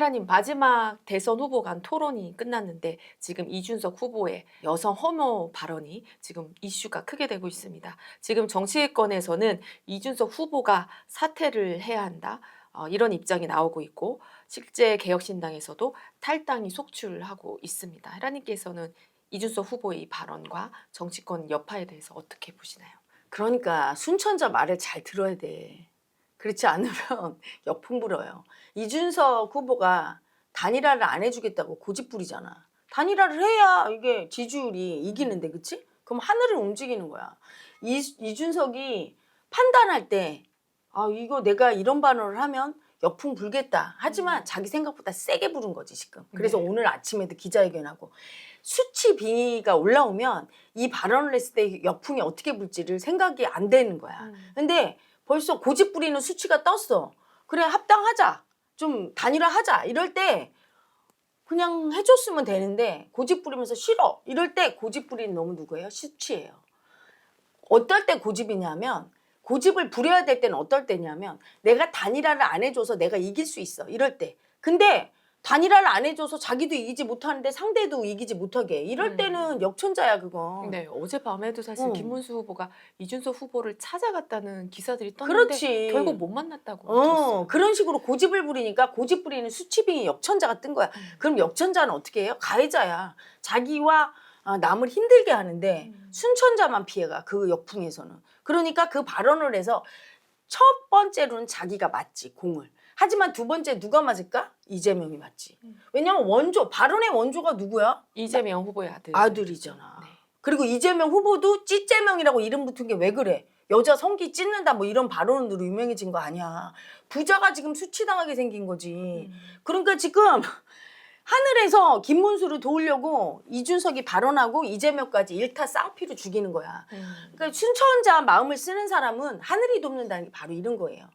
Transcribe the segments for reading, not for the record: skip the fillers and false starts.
헤라님, 마지막 대선 후보 간 토론이 끝났는데 지금 이준석 후보의 여성 혐오 발언이 지금 이슈가 크게 되고 있습니다. 지금 정치권에서는 이준석 후보가 사퇴를 해야 한다. 이런 입장이 나오고 있고 실제 개혁신당에서도 탈당이 속출하고 있습니다. 헤라님께서는 이준석 후보의 이 발언과 정치권 여파에 대해서 어떻게 보시나요? 그러니까 순천자 말을 잘 들어야 돼. 그렇지 않으면 역풍 불어요. 이준석 후보가 단일화를 안 해주겠다고 고집 부리잖아. 단일화를 해야 이게 지지율이 이기는데, 그치? 그럼 하늘을 움직이는 거야. 이준석이 판단할 때, 아, 이거 내가 이런 발언을 하면 역풍 불겠다. 하지만 자기 생각보다 세게 부른 거지, 지금. 그래서 네. 오늘 아침에도 기자회견하고. 수치 빙의가 올라오면 이 발언을 했을 때 역풍이 어떻게 불지를 생각이 안 되는 거야. 근데 벌써 고집 부리는 수치가 떴어. 그래, 합당하자. 좀 단일화하자. 이럴 때 그냥 해줬으면 되는데 고집 부리면서 싫어. 이럴 때 고집 부리는 놈은 누구예요? 수치예요. 어떨 때 고집이냐면, 고집을 부려야 될 때는 어떨 때냐면, 내가 단일화를 안 해줘서 내가 이길 수 있어. 이럴 때. 근데 단일화를 안 해줘서 자기도 이기지 못하는데 상대도 이기지 못하게 해. 이럴 때는 역천자야, 그거. 네, 어젯밤에도 사실 응. 김문수 후보가 이준석 후보를 찾아갔다는 기사들이 떴는데 그렇지. 결국 못 만났다고 들었어요. 그런 식으로 고집을 부리니까 고집 부리는 수치빙이 역천자가 뜬 거야. 그럼 역천자는 어떻게 해요? 가해자야. 자기와 남을 힘들게 하는데 순천자만 피해가, 그 역풍에서는. 그러니까 그 발언을 해서 첫 번째로는 자기가 맞지, 공을. 하지만 두 번째 누가 맞을까? 이재명이 맞지. 왜냐면 발언의 원조가 누구야? 이재명 후보의 아들. 아들이잖아. 네. 그리고 이재명 후보도 찌재명이라고 이름 붙은 게 왜 그래? 여자 성기 찢는다 뭐 이런 발언으로 유명해진 거 아니야. 부자가 지금 수치당하게 생긴 거지. 그러니까 지금 하늘에서 김문수를 도우려고 이준석이 발언하고 이재명까지 일타 쌍피로 죽이는 거야. 그러니까 순천자 마음을 쓰는 사람은 하늘이 돕는다는 게 바로 이런 거예요.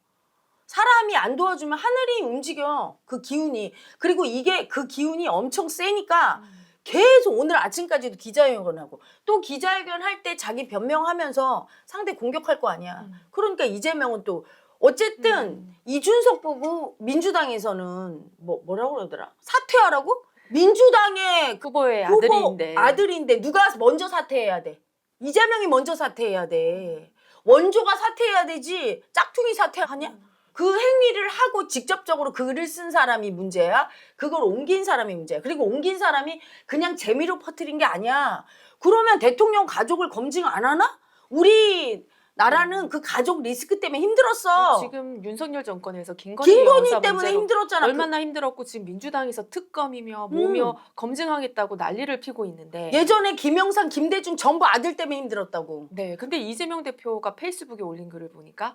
사람이 안 도와주면 하늘이 움직여, 그 기운이. 그리고 이게 그 기운이 엄청 세니까 계속 오늘 아침까지도 기자회견하고 또 기자회견 할 때 자기 변명하면서 상대 공격할 거 아니야. 그러니까 이재명은 또 어쨌든 이준석 보고 민주당에서는 뭐라고 그러더라? 사퇴하라고? 민주당의 후보의 후보 아들인데 누가 먼저 사퇴해야 돼? 이재명이 먼저 사퇴해야 돼. 원조가 사퇴해야 되지 짝퉁이 사퇴하냐? 그 행위를 하고 직접적으로 글을 쓴 사람이 문제야. 그걸 옮긴 사람이 문제야. 그리고 옮긴 사람이 그냥 재미로 퍼뜨린 게 아니야. 그러면 대통령 가족을 검증 안 하나? 우리 나라는 그 가족 리스크 때문에 힘들었어. 지금 윤석열 정권에서 김건희 여사 때문에 문제로 힘들었잖아. 얼마나 힘들었고 지금 민주당에서 특검이며 뭐며 검증하겠다고 난리를 피고 있는데 예전에 김영삼, 김대중 전부 아들 때문에 힘들었다고. 네, 근데 이재명 대표가 페이스북에 올린 글을 보니까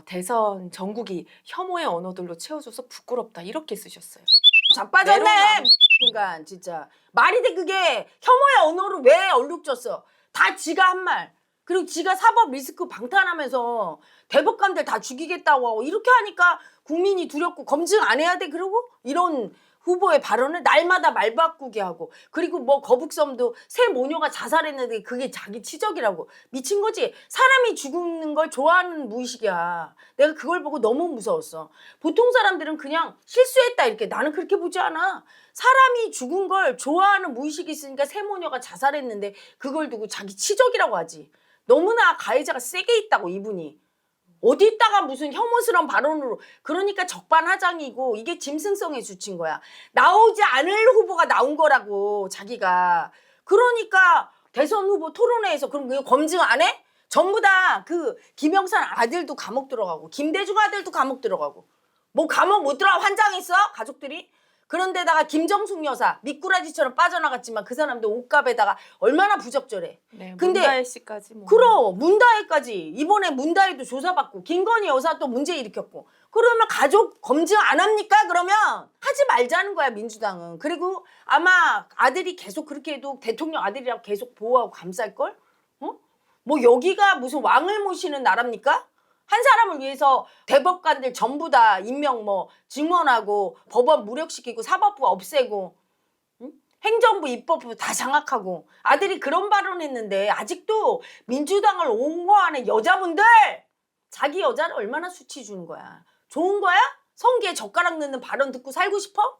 대선 전국이 혐오의 언어들로 채워져서 부끄럽다 이렇게 쓰셨어요. 자빠졌네. 그러니까 진짜 말이 돼. 그게 혐오의 언어로 왜 얼룩졌어? 다 지가 한 말. 그리고 지가 사법 리스크 방탄하면서 대법관들 다 죽이겠다고 하고 이렇게 하니까 국민이 두렵고 검증 안 해야 돼. 그러고 이런 후보의 발언을 날마다 말 바꾸게 하고, 그리고 뭐 거북섬도 새 모녀가 자살했는데 그게 자기 치적이라고. 미친 거지. 사람이 죽는 걸 좋아하는 무의식이야. 내가 그걸 보고 너무 무서웠어. 보통 사람들은 그냥 실수했다 이렇게, 나는 그렇게 보지 않아. 사람이 죽은 걸 좋아하는 무의식이 있으니까 새 모녀가 자살했는데 그걸 두고 자기 치적이라고 하지. 너무나 가해자가 세게 있다고, 이분이. 어디 있다가 무슨 혐오스러운 발언으로. 그러니까 적반하장이고 이게 짐승성의 수치인 거야. 나오지 않을 후보가 나온 거라고, 자기가. 그러니까 대선 후보 토론회에서 그럼 이거 검증 안 해? 전부 다 그 김영삼 아들도 감옥 들어가고 김대중 아들도 감옥 들어가고, 뭐 감옥 못 들어가 환장했어? 가족들이? 그런데다가 김정숙 여사 미꾸라지처럼 빠져나갔지만 그 사람도 옷값에다가 얼마나 부적절해. 네, 근데 문다혜 씨까지 뭐. 그럼 문다혜까지, 이번에 문다혜도 조사받고 김건희 여사 또 문제 일으켰고. 그러면 가족 검증 안 합니까? 그러면 하지 말자는 거야, 민주당은. 그리고 아마 아들이 계속 그렇게 해도 대통령 아들이라고 계속 보호하고 감쌀걸? 뭐 여기가 무슨 왕을 모시는 나라입니까? 한 사람을 위해서 대법관들 전부 다 임명 증원하고 법원 무력시키고 사법부 없애고, 행정부 입법부 다 장악하고. 아들이 그런 발언했는데 아직도 민주당을 옹호하는 여자분들, 자기 여자를 얼마나 수치 주는 거야. 좋은 거야? 성기에 젓가락 넣는 발언 듣고 살고 싶어?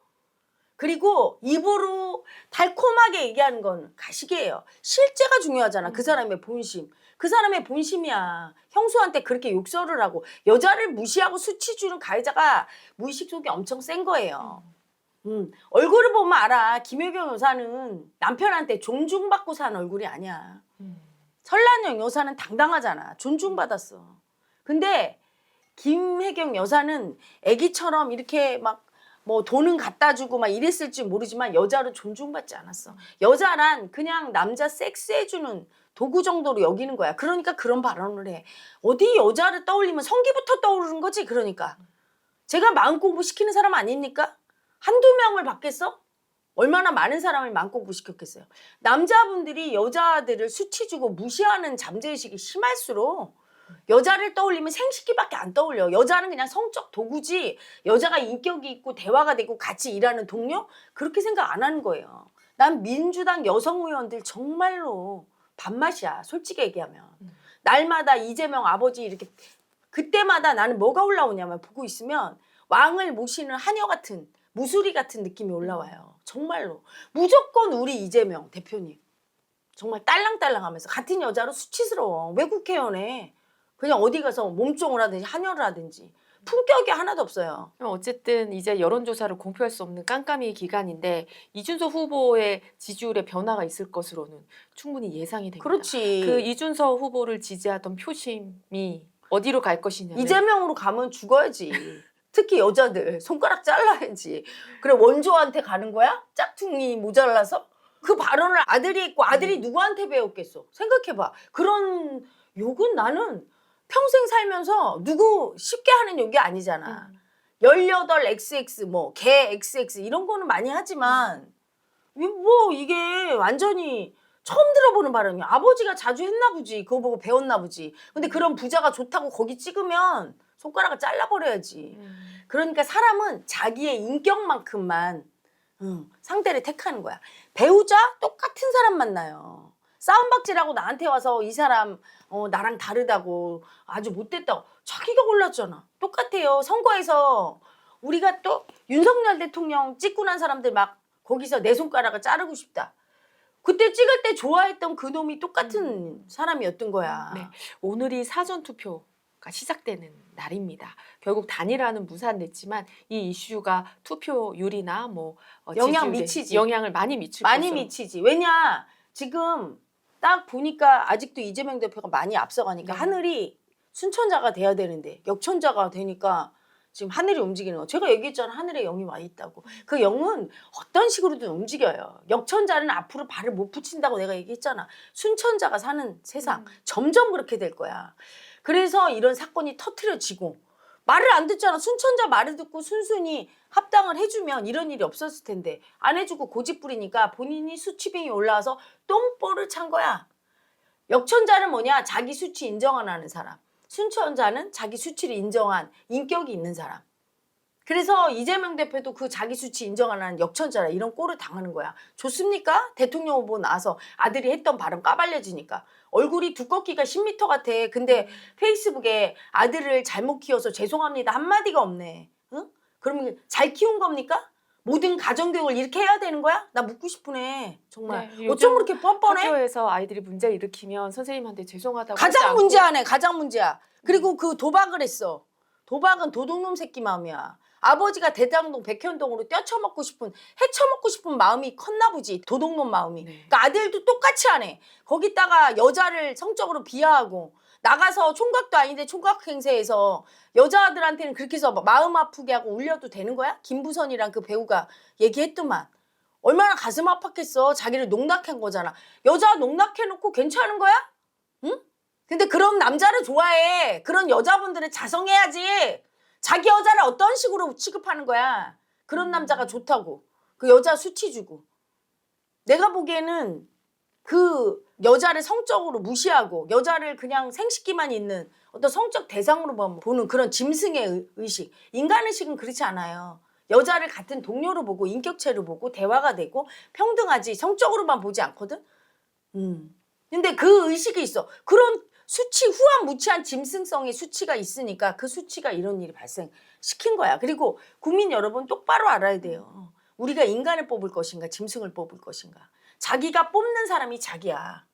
그리고 입으로 달콤하게 얘기하는 건 가식이에요. 실제가 중요하잖아. 그 사람의 본심. 그 사람의 본심이야. 형수한테 그렇게 욕설을 하고 여자를 무시하고 수치 주는 가해자가 무의식 속에 엄청 센 거예요. 얼굴을 보면 알아. 김혜경 여사는 남편한테 존중받고 산 얼굴이 아니야. 설란영 여사는 당당하잖아. 존중받았어. 근데 김혜경 여사는 애기처럼 이렇게 막 뭐 돈은 갖다 주고 막 이랬을지 모르지만 여자로 존중받지 않았어. 여자란 그냥 남자 섹스해주는 도구 정도로 여기는 거야. 그러니까 그런 발언을 해. 어디 여자를 떠올리면 성기부터 떠오르는 거지. 그러니까 제가 마음공부 시키는 사람 아닙니까? 한두 명을 받겠어? 얼마나 많은 사람을 마음공부 시켰겠어요. 남자분들이 여자들을 수치 주고 무시하는 잠재의식이 심할수록 여자를 떠올리면 생식기밖에 안 떠올려. 여자는 그냥 성적 도구지 여자가 인격이 있고 대화가 되고 같이 일하는 동료? 그렇게 생각 안 하는 거예요. 난 민주당 여성 의원들 정말로 밥맛이야. 솔직히 얘기하면. 날마다 이재명 아버지 이렇게 그때마다 나는 뭐가 올라오냐면 보고 있으면 왕을 모시는 하녀 같은 무수리 같은 느낌이 올라와요. 정말로. 무조건 우리 이재명 대표님. 정말 딸랑딸랑하면서 같은 여자로 수치스러워. 왜 국회의원에 그냥 어디 가서 몸종을 하든지 한여를 하든지 품격이 하나도 없어요. 어쨌든 이제 여론조사를 공표할 수 없는 깜깜이 기간인데 이준석 후보의 지지율의 변화가 있을 것으로는 충분히 예상이 됩니다. 그렇지. 그 이준석 후보를 지지하던 표심이 어디로 갈 것이냐면 이재명으로 가면 죽어야지. 특히 여자들 손가락 잘라야지. 그래 원조한테 가는 거야? 짝퉁이 모자라서? 그 발언을 아들이 했고 아들이 누구한테 배웠겠어? 생각해봐. 그런 욕은 나는 평생 살면서 누구 쉽게 하는 욕이 아니잖아. 18XX 뭐 개 XX 이런 거는 많이 하지만 뭐 이게 완전히 처음 들어보는 발언이야. 아버지가 자주 했나 보지. 그거 보고 배웠나 보지. 근데 그런 부자가 좋다고 거기 찍으면 손가락을 잘라버려야지. 그러니까 사람은 자기의 인격만큼만 상대를 택하는 거야. 배우자 똑같은 사람 만나요. 싸움박질하고 나한테 와서 이 사람 나랑 다르다고 아주 못됐다고 자기가 골랐잖아. 똑같아요. 선거에서 우리가 또 윤석열 대통령 찍고 난 사람들 막 거기서 내 손가락을 자르고 싶다. 그때 찍을 때 좋아했던 그 놈이 똑같은 사람이었던 거야. 네, 오늘이 사전투표가 시작되는 날입니다. 결국 단일화는 무산됐지만 이 이슈가 투표율이나 뭐 영향 지지율에 미치지. 영향을 많이 미칠 많이 것으로. 미치지. 왜냐 지금 딱 보니까 아직도 이재명 대표가 많이 앞서가니까 네. 하늘이 순천자가 돼야 되는데 역천자가 되니까 지금 하늘이 움직이는 거. 제가 얘기했잖아. 하늘에 영이 와 있다고. 그 영은 어떤 식으로든 움직여요. 역천자는 앞으로 발을 못 붙인다고 내가 얘기했잖아. 순천자가 사는 세상. 점점 그렇게 될 거야. 그래서 이런 사건이 터트려지고 말을 안 듣잖아. 순천자 말을 듣고 순순히 합당을 해주면 이런 일이 없었을 텐데 안 해주고 고집 부리니까 본인이 수치빙이 올라와서 똥볼을 찬 거야. 역천자는 뭐냐? 자기 수치 인정 안 하는 사람. 순천자는 자기 수치를 인정한 인격이 있는 사람. 그래서 이재명 대표도 그 자기 수치 인정 안 하는 역천자라 이런 꼴을 당하는 거야. 좋습니까? 대통령 후보 나와서 아들이 했던 발언 까발려지니까. 얼굴이 두껍기가 10m 같아. 근데 페이스북에 아들을 잘못 키워서 죄송합니다 한마디가 없네. 응? 그러면 잘 키운 겁니까? 모든 가정교육을 이렇게 해야 되는 거야? 나 묻고 싶으네. 정말. 네, 어쩜 그렇게 뻔뻔해? 학교에서 아이들이 문제를 일으키면 선생님한테 죄송하다고 하지 가장 않고 문제 안에 가장 문제야. 그리고 그 도박을 했어. 도박은 도둑놈 새끼 마음이야. 아버지가 대장동 백현동으로 뛰어쳐먹고 싶은 해쳐먹고 싶은 마음이 컸나 보지. 도둑놈 마음이. 네. 그러니까 아들도 똑같이 하네. 거기다가 여자를 성적으로 비하하고 나가서 총각도 아닌데 총각 행세해서 여자들한테는 그렇게 해서 마음 아프게 하고 울려도 되는 거야? 김부선이랑 그 배우가 얘기했더만. 얼마나 가슴 아팠겠어. 자기를 농락한 거잖아. 여자 농락해놓고 괜찮은 거야? 응? 근데 그런 남자를 좋아해. 그런 여자분들은 자성해야지. 자기 여자를 어떤 식으로 취급하는 거야. 그런 남자가 좋다고. 그 여자 수치 주고. 내가 보기에는 그 여자를 성적으로 무시하고 여자를 그냥 생식기만 있는 어떤 성적 대상으로 보는 그런 짐승의 의식. 인간의식은 그렇지 않아요. 여자를 같은 동료로 보고 인격체로 보고 대화가 되고 평등하지 성적으로만 보지 않거든. 근데 그 의식이 있어. 그런 수치 후한무치한 짐승성의 수치가 있으니까 그 수치가 이런 일이 발생. 시킨 거야. 그리고 국민 여러분 똑바로 알아야 돼요. 우리가 인간을 뽑을 것인가 짐승을 뽑을 것인가. 자기가 뽑는 사람이 자기야.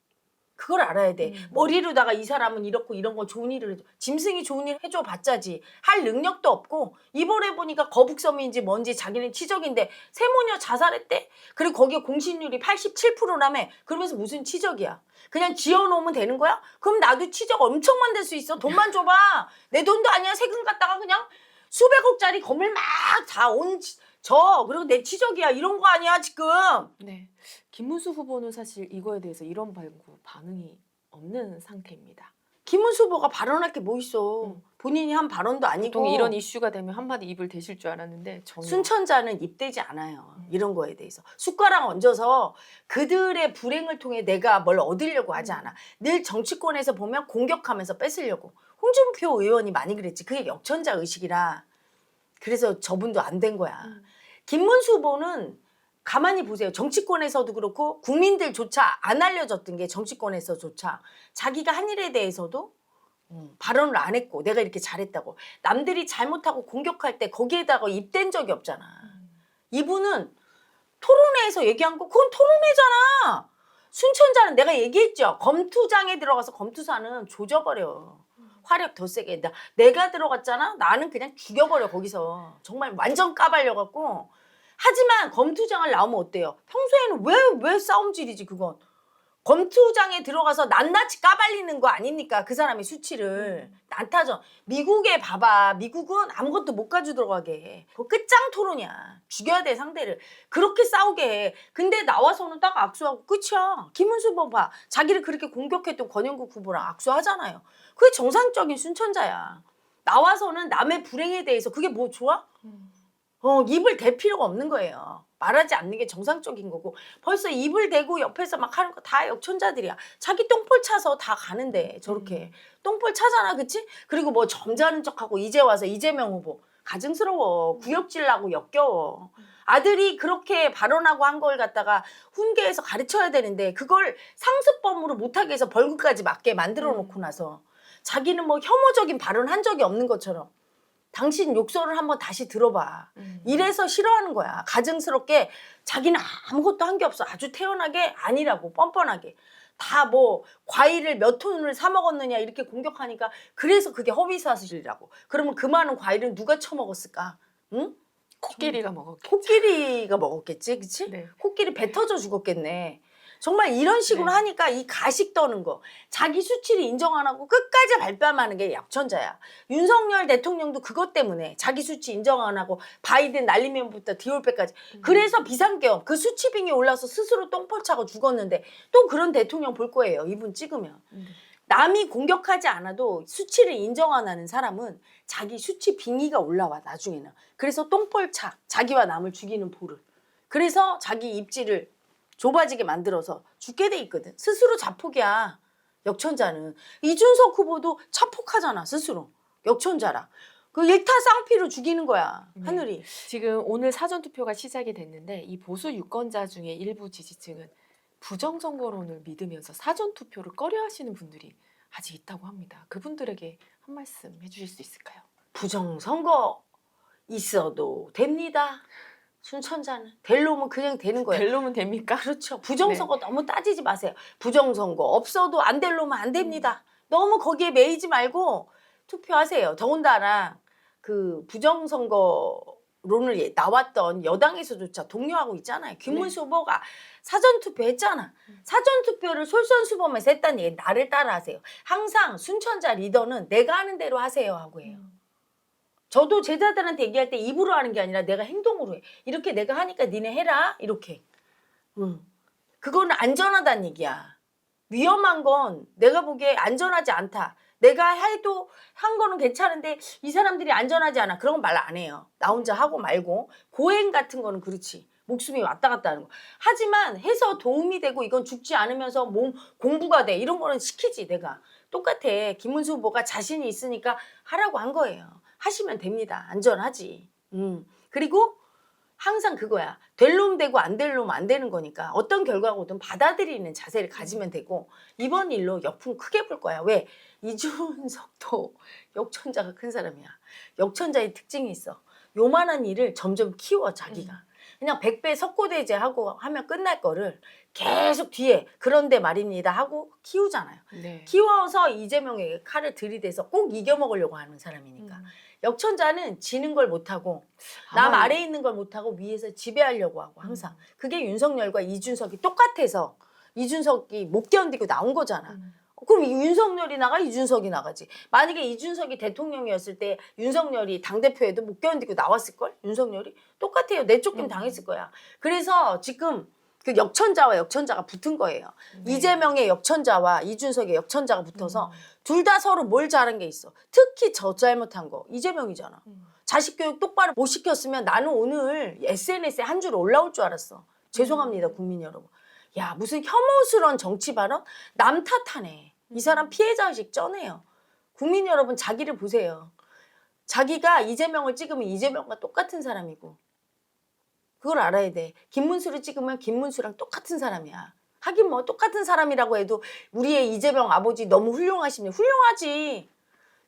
그걸 알아야 돼. 머리로다가 이 사람은 이렇고 이런 거 좋은 일을 해줘. 짐승이 좋은 일 해줘 봤자지. 할 능력도 없고 이번에 보니까 거북섬인지 뭔지 자기는 치적인데 세모녀 자살했대. 그리고 거기에 공신률이 87%라며. 그러면서 무슨 치적이야. 그냥 지어놓으면 되는 거야? 그럼 나도 치적 엄청 만들 수 있어. 돈만 줘봐. 내 돈도 아니야. 세금 갖다가 그냥 수백억짜리 건물 막 다 그리고 내 치적이야. 이런 거 아니야 지금. 네. 김문수 후보는 사실 이거에 대해서 이런 반응이 없는 상태입니다. 김문수 후보가 발언할 게 뭐 있어. 본인이 한 발언도 아니고. 보통 이런 이슈가 되면 한마디 입을 대실 줄 알았는데 전혀. 순천자는 입대지 않아요. 이런 거에 대해서. 숟가락 얹어서 그들의 불행을 통해 내가 뭘 얻으려고 하지 않아. 늘 정치권에서 보면 공격하면서 뺏으려고. 홍준표 의원이 많이 그랬지. 그게 역천자 의식이라. 그래서 저분도 안 된 거야. 김문수 후보는 가만히 보세요. 정치권에서도 그렇고 국민들조차 안 알려졌던 게 정치권에서조차 자기가 한 일에 대해서도 발언을 안 했고 내가 이렇게 잘했다고. 남들이 잘못하고 공격할 때 거기에다가 입댄 적이 없잖아. 이분은 토론회에서 얘기한 거 그건 토론회잖아. 순천자는 내가 얘기했죠. 검투장에 들어가서 검투사는 조져버려. 화력 더 세게. 내가 들어갔잖아. 나는 그냥 죽여버려 거기서. 정말 완전 까발려갖고. 하지만 검투장을 나오면 어때요? 평소에는 왜 싸움질이지 그건. 검투장에 들어가서 낱낱이 까발리는 거 아닙니까? 그 사람의 수치를. 난타전. 미국에 봐봐. 미국은 아무것도 못 가지고 들어가게 해. 그거 끝장 토론이야. 죽여야 돼 상대를. 그렇게 싸우게 해. 근데 나와서는 딱 악수하고 끝이야. 김문수 후보 봐. 자기를 그렇게 공격했던 권영국 후보랑 악수하잖아요. 그게 정상적인 순천자야. 나와서는 남의 불행에 대해서 그게 뭐 좋아? 입을 댈 필요가 없는 거예요. 말하지 않는 게 정상적인 거고 벌써 입을 대고 옆에서 막 하는 거 다 역천자들이야. 자기 똥볼 차서 다 가는데 저렇게 똥볼 차잖아, 그치? 그리고 뭐 점잖은 척하고 이제 와서 이재명 후보 가증스러워. 구역질나고 역겨워. 아들이 그렇게 발언하고 한 걸 갖다가 훈계해서 가르쳐야 되는데 그걸 상습범으로 못하게 해서 벌금까지 맞게 만들어 놓고 나서 자기는 뭐 혐오적인 발언 한 적이 없는 것처럼 당신 욕설을 한번 다시 들어봐. 이래서 싫어하는 거야. 가증스럽게 자기는 아무것도 한 게 없어. 아주 태연하게 아니라고 뻔뻔하게. 다 뭐 과일을 몇 톤을 사 먹었느냐 이렇게 공격하니까 그래서 그게 허위사실이라고. 그러면 그 많은 과일은 누가 처먹었을까? 응? 코끼리가 먹었겠죠. 코끼리가 먹었겠지, 그치? 네. 코끼리 배 터져 죽었겠네. 정말 이런 식으로 네. 하니까 이 가식 떠는 거, 자기 수치를 인정 안 하고 끝까지 발뺌하는 게 약천자야. 윤석열 대통령도 그것 때문에 자기 수치 인정 안 하고 바이든 날리면부터 디올배까지. 그래서 비상계엄, 그 수치빙이 올라서 스스로 똥볼 차고 죽었는데 또 그런 대통령 볼 거예요. 이분 찍으면. 남이 공격하지 않아도 수치를 인정 안 하는 사람은 자기 수치 빙의가 올라와 나중에는. 그래서 똥볼 차, 자기와 남을 죽이는 보를. 그래서 자기 입지를 좁아지게 만들어서 죽게 돼 있거든. 스스로 자폭이야. 역천자는. 이준석 후보도 자폭하잖아. 스스로. 역천자라. 그 일타쌍피로 죽이는 거야. 하늘이. 지금 오늘 사전투표가 시작이 됐는데 이 보수 유권자 중에 일부 지지층은 부정선거론을 믿으면서 사전투표를 꺼려하시는 분들이 아직 있다고 합니다. 그분들에게 한 말씀 해주실 수 있을까요? 부정선거 있어도 됩니다. 순천자는. 될 놈은 그냥 되는 거예요. 될 놈은 됩니까? 그렇죠. 부정선거 너무 따지지 마세요. 부정선거 없어도 안 될 놈은 안 됩니다. 너무 거기에 매이지 말고 투표하세요. 더군다나 그 부정선거론을 나왔던 여당에서조차 독려하고 있잖아요. 김문수 후보가 사전투표 했잖아. 사전투표를 솔선수범해서 했다는 얘기 나를 따라하세요. 항상 순천자 리더는 내가 하는 대로 하세요 하고 해요. 저도 제자들한테 얘기할 때 입으로 하는 게 아니라 내가 행동으로 해. 이렇게 내가 하니까 니네 해라. 이렇게. 그거는 안전하다는 얘기야. 위험한 건 내가 보기에 안전하지 않다. 내가 해도 한 거는 괜찮은데 이 사람들이 안전하지 않아. 그런 건 말 안 해요. 나 혼자 하고 말고. 고행 같은 거는 그렇지. 목숨이 왔다 갔다 하는 거. 하지만 해서 도움이 되고 이건 죽지 않으면서 몸 공부가 돼. 이런 거는 시키지 내가. 똑같아. 김문수 후보가 자신이 있으니까 하라고 한 거예요. 하시면 됩니다. 안전하지. 그리고 항상 그거야. 될 놈 되고 안 될 놈 안 되는 거니까 어떤 결과가 오든 받아들이는 자세를 가지면 되고 이번 일로 역풍 크게 불 거야. 왜? 이준석도 역천자가 큰 사람이야. 역천자의 특징이 있어. 요만한 일을 점점 키워 자기가. 그냥 100배 석고대죄하고 하면 끝날 거를 계속 뒤에 그런데 말입니다 하고 키우잖아요. 네. 키워서 이재명에게 칼을 들이대서 꼭 이겨먹으려고 하는 사람이니까. 역천자는 지는 걸 못하고 남 아마 아래에 있는 걸 못하고 위에서 지배하려고 하고 항상. 그게 윤석열과 이준석이 똑같아서 이준석이 못 견디고 나온 거잖아. 그럼 윤석열이 나가 이준석이 나가지. 만약에 이준석이 대통령이었을 때 윤석열이 당대표에도 못 견디고 나왔을걸? 윤석열이? 똑같아요. 내쫓김 당했을 거야. 그래서 지금 그 역천자와 역천자가 붙은 거예요. 네. 이재명의 역천자와 이준석의 역천자가 붙어서 둘 다 서로 뭘 잘한 게 있어. 특히 저 잘못한 거 이재명이잖아. 자식 교육 똑바로 못 시켰으면 나는 오늘 SNS에 한 줄 올라올 줄 알았어. 죄송합니다 국민 여러분. 야 무슨 혐오스러운 정치 발언? 남 탓하네. 이 사람 피해자의식 쩌네요. 국민 여러분 자기를 보세요. 자기가 이재명을 찍으면 이재명과 똑같은 사람이고 그걸 알아야 돼. 김문수를 찍으면 김문수랑 똑같은 사람이야. 하긴 뭐 똑같은 사람이라고 해도 우리의 이재명 아버지 너무 훌륭하십니다. 훌륭하지.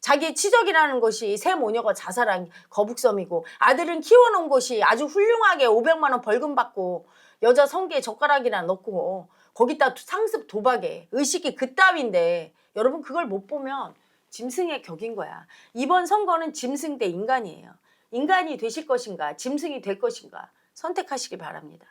자기의 치적이라는 것이 새 모녀가 자살한 거북섬이고 아들은 키워놓은 것이 아주 훌륭하게 500만 원 벌금 받고 여자 성기에 젓가락이나 넣고 거기다 상습 도박에 의식이 그따위인데 여러분 그걸 못 보면 짐승의 격인 거야. 이번 선거는 짐승 대 인간이에요. 인간이 되실 것인가 짐승이 될 것인가 선택하시기 바랍니다.